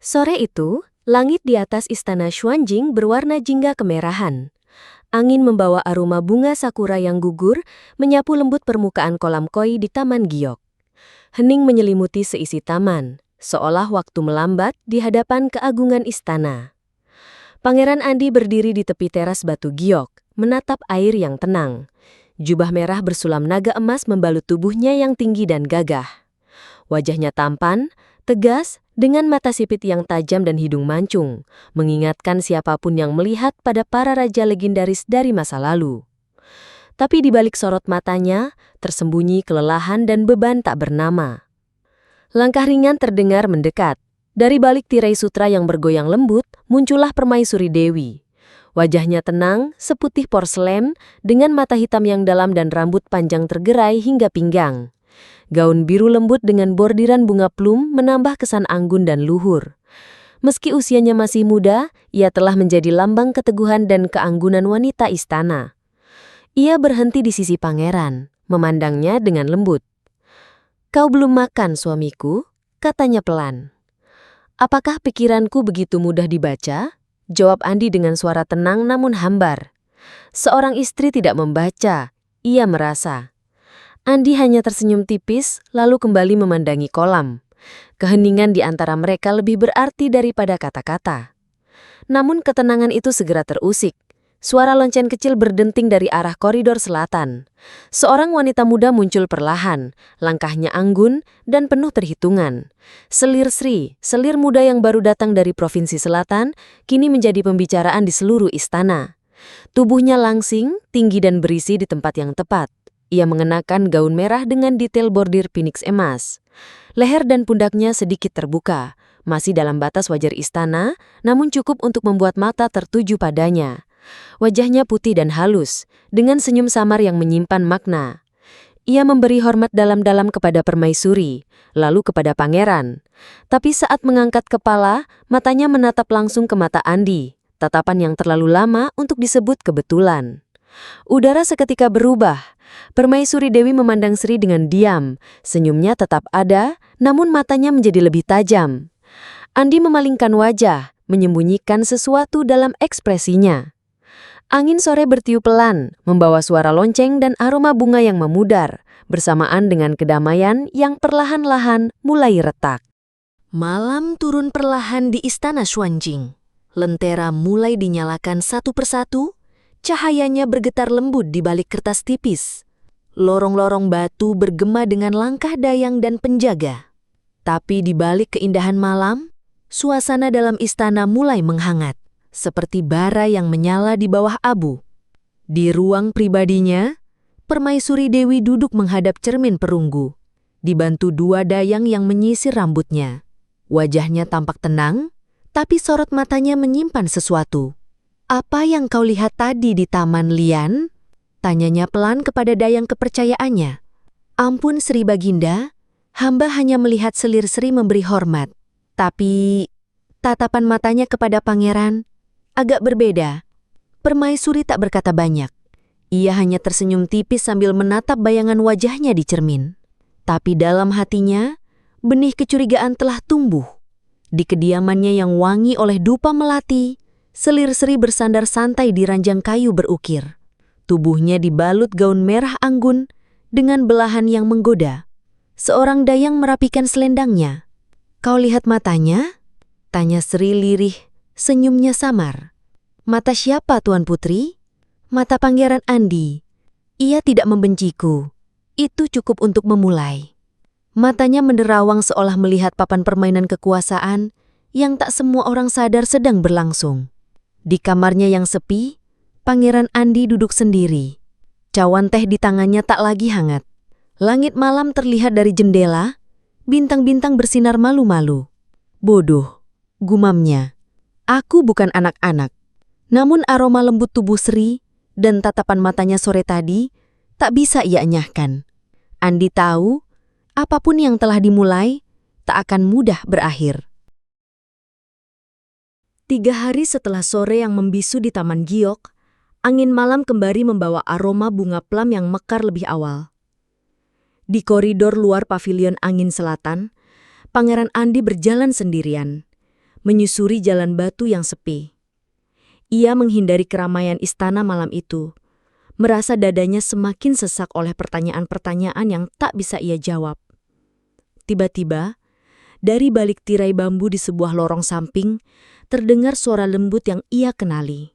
Sore itu, langit di atas istana Xuanjing berwarna jingga kemerahan. Angin membawa aroma bunga sakura yang gugur, menyapu lembut permukaan kolam koi di Taman Giok. Hening menyelimuti seisi taman, seolah waktu melambat di hadapan keagungan istana. Pangeran Andi berdiri di tepi teras batu giok, menatap air yang tenang. Jubah merah bersulam naga emas membalut tubuhnya yang tinggi dan gagah. Wajahnya tampan, tegas, dengan mata sipit yang tajam dan hidung mancung, mengingatkan siapapun yang melihat pada para raja legendaris dari masa lalu. Tapi di balik sorot matanya, tersembunyi kelelahan dan beban tak bernama. Langkah ringan terdengar mendekat. Dari balik tirai sutra yang bergoyang lembut, muncullah Permaisuri Dewi. Wajahnya tenang, seputih porselen, dengan mata hitam yang dalam dan rambut panjang tergerai hingga pinggang. Gaun biru lembut dengan bordiran bunga plum menambah kesan anggun dan luhur. Meski usianya masih muda, ia telah menjadi lambang keteguhan dan keanggunan wanita istana. Ia berhenti di sisi pangeran, memandangnya dengan lembut. "Kau belum makan, suamiku?" katanya pelan. "Apakah pikiranku begitu mudah dibaca?" jawab Andi dengan suara tenang namun hambar. Seorang istri tidak membaca, ia merasa. Andi hanya tersenyum tipis, lalu kembali memandangi kolam. Keheningan di antara mereka lebih berarti daripada kata-kata. Namun ketenangan itu segera terusik. Suara lonceng kecil berdenting dari arah koridor selatan. Seorang wanita muda muncul perlahan, langkahnya anggun dan penuh perhitungan. Selir Sri, selir muda yang baru datang dari provinsi selatan, kini menjadi pembicaraan di seluruh istana. Tubuhnya langsing, tinggi dan berisi di tempat yang tepat. Ia mengenakan gaun merah dengan detail bordir phoenix emas. Leher dan pundaknya sedikit terbuka, masih dalam batas wajar istana, namun cukup untuk membuat mata tertuju padanya. Wajahnya putih dan halus, dengan senyum samar yang menyimpan makna. Ia memberi hormat dalam-dalam kepada permaisuri, lalu kepada pangeran. Tapi saat mengangkat kepala, matanya menatap langsung ke mata Andi, tatapan yang terlalu lama untuk disebut kebetulan. Udara seketika berubah. Permaisuri Dewi memandang Sri dengan diam, senyumnya tetap ada, namun matanya menjadi lebih tajam. Andi memalingkan wajah, menyembunyikan sesuatu dalam ekspresinya. Angin sore bertiup pelan, membawa suara lonceng dan aroma bunga yang memudar, bersamaan dengan kedamaian yang perlahan-lahan mulai retak. Malam turun perlahan di istana Xuanjing. Lentera mulai dinyalakan satu persatu, cahayanya bergetar lembut di balik kertas tipis. Lorong-lorong batu bergema dengan langkah dayang dan penjaga. Tapi di balik keindahan malam, suasana dalam istana mulai menghangat. Seperti bara yang menyala di bawah abu. Di ruang pribadinya, Permaisuri Dewi duduk menghadap cermin perunggu, dibantu dua dayang yang menyisir rambutnya. Wajahnya tampak tenang, tapi sorot matanya menyimpan sesuatu. "Apa yang kau lihat tadi di Taman Lian?" tanyanya pelan kepada dayang kepercayaannya. "Ampun Sri Baginda, hamba hanya melihat selir Sri memberi hormat." Tapi tatapan matanya kepada pangeran agak berbeda. Permaisuri tak berkata banyak. Ia hanya tersenyum tipis sambil menatap bayangan wajahnya di cermin. Tapi dalam hatinya, benih kecurigaan telah tumbuh. Di kediamannya yang wangi oleh dupa melati, selir Sri bersandar santai di ranjang kayu berukir. Tubuhnya dibalut gaun merah anggun dengan belahan yang menggoda. Seorang dayang merapikan selendangnya. "Kau lihat matanya?" tanya Sri lirih. Senyumnya samar. "Mata siapa, Tuan Putri?" "Mata Pangeran Andi. Ia tidak membenciku. Itu cukup untuk memulai." Matanya menerawang seolah melihat papan permainan kekuasaan yang tak semua orang sadar sedang berlangsung. Di kamarnya yang sepi, Pangeran Andi duduk sendiri. Cawan teh di tangannya tak lagi hangat. Langit malam terlihat dari jendela, bintang-bintang bersinar malu-malu. "Bodoh," gumamnya. "Aku bukan anak-anak." Namun aroma lembut tubuh Sri dan tatapan matanya sore tadi tak bisa ia enyahkan. Andi tahu, apapun yang telah dimulai tak akan mudah berakhir. 3 hari setelah sore yang membisu di Taman Giok, angin malam kembali membawa aroma bunga plum yang mekar lebih awal. Di koridor luar pavilion angin selatan, Pangeran Andi berjalan sendirian. menyusuri jalan batu yang sepi. Ia menghindari keramaian istana malam itu, merasa dadanya semakin sesak oleh pertanyaan-pertanyaan yang tak bisa ia jawab. Tiba-tiba, dari balik tirai bambu di sebuah lorong samping, terdengar suara lembut yang ia kenali.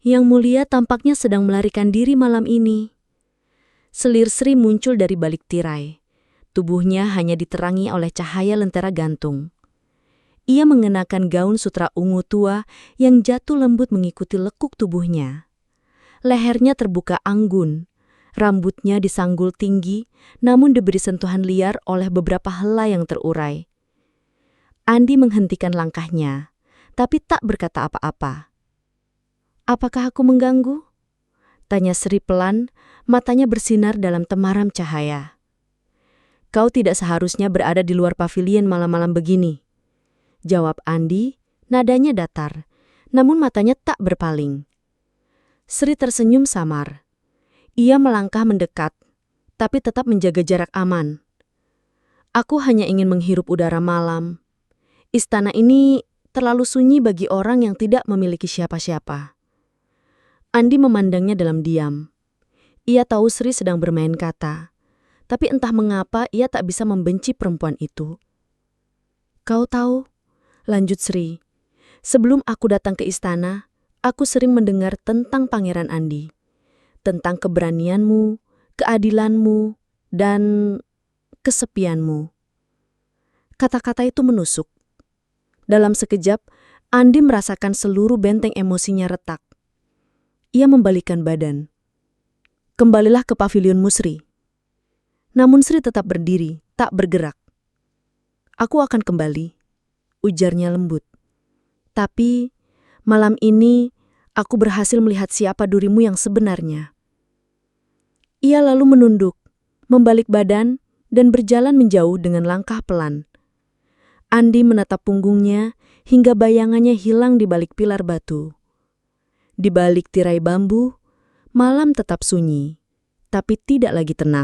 Yang Mulia tampaknya sedang melarikan diri malam ini. Selir Sri muncul dari balik tirai. Tubuhnya hanya diterangi oleh cahaya lentera gantung. Ia mengenakan gaun sutra ungu tua yang jatuh lembut mengikuti lekuk tubuhnya. Lehernya terbuka anggun, rambutnya disanggul tinggi, namun diberi sentuhan liar oleh beberapa helai yang terurai. Andi menghentikan langkahnya, tapi tak berkata apa-apa. "Apakah aku mengganggu?" tanya Sri pelan, matanya bersinar dalam temaram cahaya. "Kau tidak seharusnya berada di luar pavilion malam-malam begini," jawab Andi, nadanya datar, namun matanya tak berpaling. Sri tersenyum samar. Ia melangkah mendekat, tapi tetap menjaga jarak aman. "Aku hanya ingin menghirup udara malam. Istana ini terlalu sunyi bagi orang yang tidak memiliki siapa-siapa." Andi memandangnya dalam diam. Ia tahu Sri sedang bermain kata, tapi entah mengapa ia tak bisa membenci perempuan itu. "Kau tahu," lanjut Sri, "sebelum aku datang ke istana, aku sering mendengar tentang Pangeran Andi. Tentang keberanianmu, keadilanmu, dan kesepianmu." Kata-kata itu menusuk. Dalam sekejap, Andi merasakan seluruh benteng emosinya retak. Ia membalikkan badan. "Kembalilah ke pavilionmu, Sri." Namun Sri tetap berdiri, tak bergerak. "Aku akan kembali," ujarnya lembut. "Tapi malam ini aku berhasil melihat siapa dirimu yang sebenarnya." Ia lalu menunduk, membalik badan, dan berjalan menjauh dengan langkah pelan. Andi menatap punggungnya hingga bayangannya hilang di balik pilar batu. Di balik tirai bambu, malam tetap sunyi, tapi tidak lagi tenang.